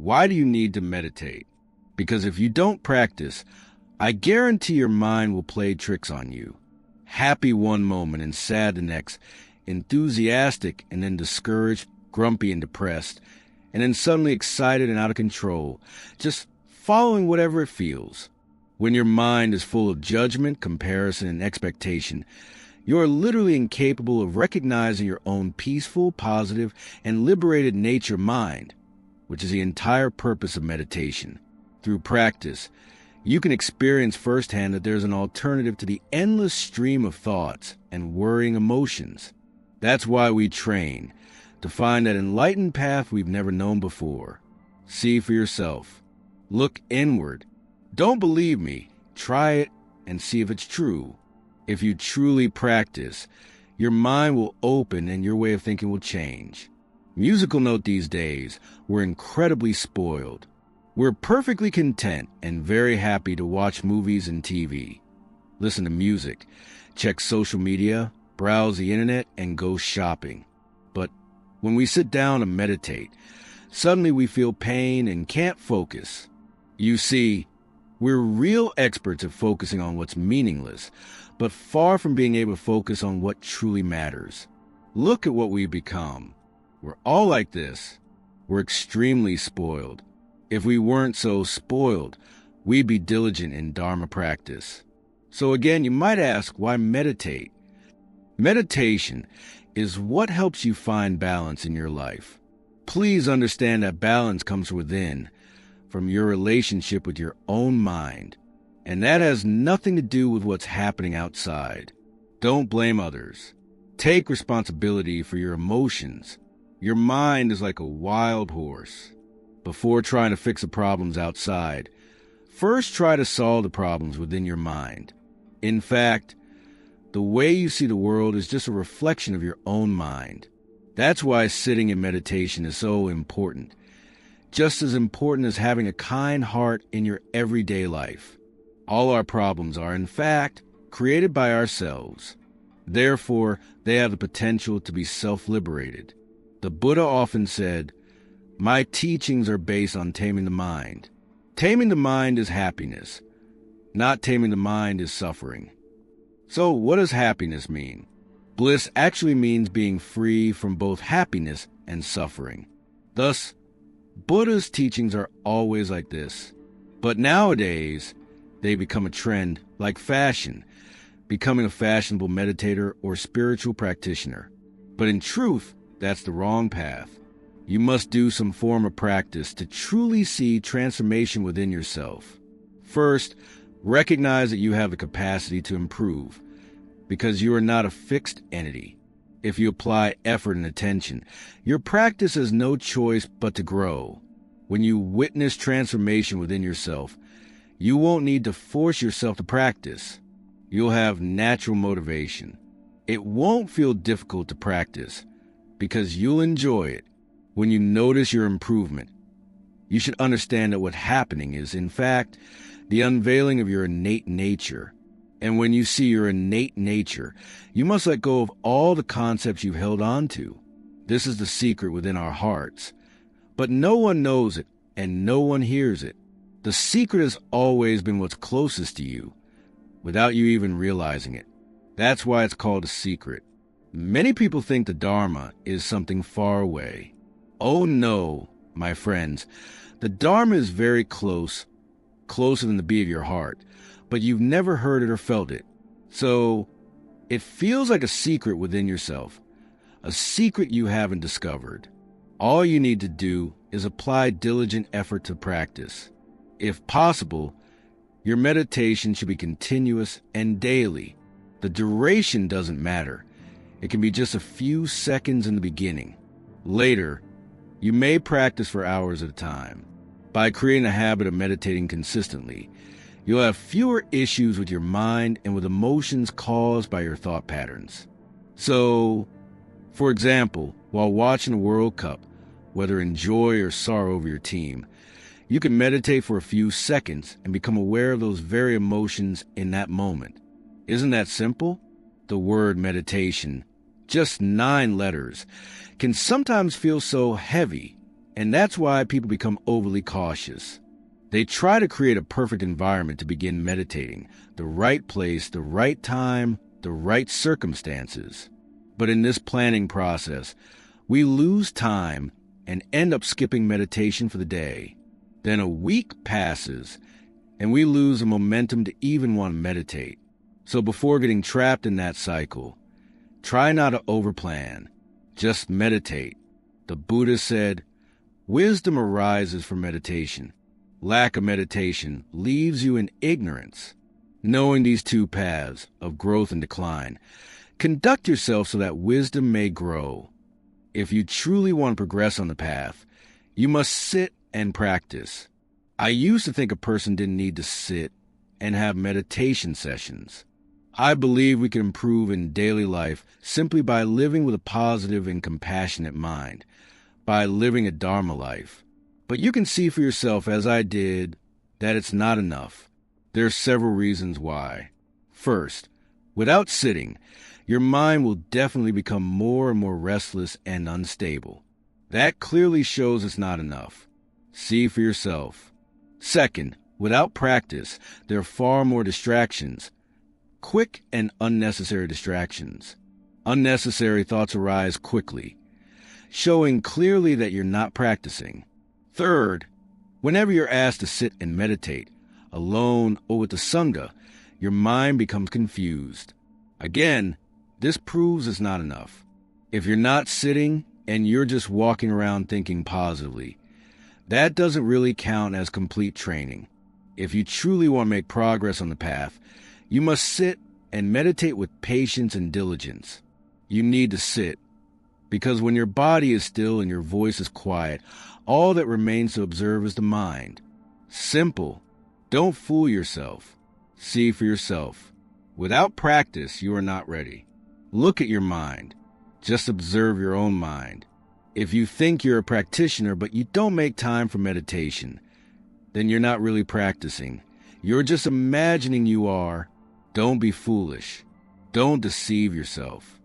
Why do you need to meditate? Because if you don't practice, I guarantee your mind will play tricks on you. Happy one moment and sad the next, enthusiastic and then discouraged, grumpy and depressed, and then suddenly excited and out of control, just following whatever it feels. When your mind is full of judgment, comparison, and expectation, you are literally incapable of recognizing your own peaceful, positive, and liberated nature mind, which is the entire purpose of meditation. Through practice, you can experience firsthand that there's an alternative to the endless stream of thoughts and worrying emotions. That's why we train, to find that enlightened path we've never known before. See for yourself. Look inward. Don't believe me. Try it and see if it's true. If you truly practice, your mind will open and your way of thinking will change. Musical note these days, we're incredibly spoiled. We're perfectly content and very happy to watch movies and TV, listen to music, check social media, browse the internet, and go shopping. But when we sit down to meditate, suddenly we feel pain and can't focus. You see, we're real experts at focusing on what's meaningless, but far from being able to focus on what truly matters. Look at what we've become. We're all like this. We're extremely spoiled. If we weren't so spoiled, we'd be diligent in Dharma practice. So again, you might ask, why meditate? Meditation is what helps you find balance in your life. Please understand that balance comes from within, from your relationship with your own mind. And that has nothing to do with what's happening outside. Don't blame others. Take responsibility for your emotions. Your mind is like a wild horse. Before trying to fix the problems outside, first try to solve the problems within your mind. In fact, the way you see the world is just a reflection of your own mind. That's why sitting in meditation is so important. Just as important as having a kind heart in your everyday life. All our problems are, in fact, created by ourselves. Therefore, they have the potential to be self-liberated. The Buddha often said, "My teachings are based on taming the mind." Taming the mind is happiness. Not taming the mind is suffering. So what does happiness mean? Bliss actually means being free from both happiness and suffering. Thus, Buddha's teachings are always like this. But nowadays, they become a trend, like fashion, becoming a fashionable meditator or spiritual practitioner. But in truth, that's the wrong path. You must do some form of practice to truly see transformation within yourself. First, recognize that you have the capacity to improve, because you are not a fixed entity. If you apply effort and attention, your practice has no choice but to grow. When you witness transformation within yourself, you won't need to force yourself to practice. You'll have natural motivation. It won't feel difficult to practice, because you'll enjoy it. When you notice your improvement, you should understand that what's happening is, in fact, the unveiling of your innate nature. And when you see your innate nature, you must let go of all the concepts you've held on to. This is the secret within our hearts. But no one knows it, and no one hears it. The secret has always been what's closest to you, without you even realizing it. That's why it's called a secret. Many people think the Dharma is something far away. Oh no, my friends. The Dharma is very close, closer than the beat of your heart, but you've never heard it or felt it. So, it feels like a secret within yourself, a secret you haven't discovered. All you need to do is apply diligent effort to practice. If possible, your meditation should be continuous and daily. The duration doesn't matter. It can be just a few seconds in the beginning. Later, you may practice for hours at a time. By creating a habit of meditating consistently, you'll have fewer issues with your mind and with emotions caused by your thought patterns. So, for example, while watching the World Cup, whether in joy or sorrow over your team, you can meditate for a few seconds and become aware of those very emotions in that moment. Isn't that simple? The word meditation, just 9 letters, can sometimes feel so heavy, And that's why people become overly cautious. They try to create a perfect environment to begin meditating, the right place, the right time, the right circumstances. But in this planning process, we lose time and end up skipping meditation for the day. Then a week passes, and we lose the momentum to even want to meditate. So before getting trapped in that cycle, try not to overplan. Just meditate. The Buddha said, "Wisdom arises from meditation. Lack of meditation leaves you in ignorance." Knowing these two paths of growth and decline, conduct yourself so that wisdom may grow. If you truly want to progress on the path, you must sit and practice. I used to think a person didn't need to sit and have meditation sessions. I believe we can improve in daily life simply by living with a positive and compassionate mind, by living a Dharma life. But you can see for yourself, as I did, that it's not enough. There are several reasons why. First, without sitting, your mind will definitely become more and more restless and unstable. That clearly shows it's not enough. See for yourself. Second, without practice, there are far more distractions. Quick and unnecessary distractions. Unnecessary thoughts arise quickly, showing clearly that you're not practicing. Third, whenever you're asked to sit and meditate, alone or with the Sangha, your mind becomes confused. Again, this proves it's not enough. If you're not sitting and you're just walking around thinking positively, that doesn't really count as complete training. If you truly want to make progress on the path, you must sit and meditate with patience and diligence. You need to sit, because when your body is still and your voice is quiet, all that remains to observe is the mind. Simple. Don't fool yourself. See for yourself. Without practice, you are not ready. Look at your mind. Just observe your own mind. If you think you're a practitioner but you don't make time for meditation, then you're not really practicing. You're just imagining you are. Don't be foolish. Don't deceive yourself.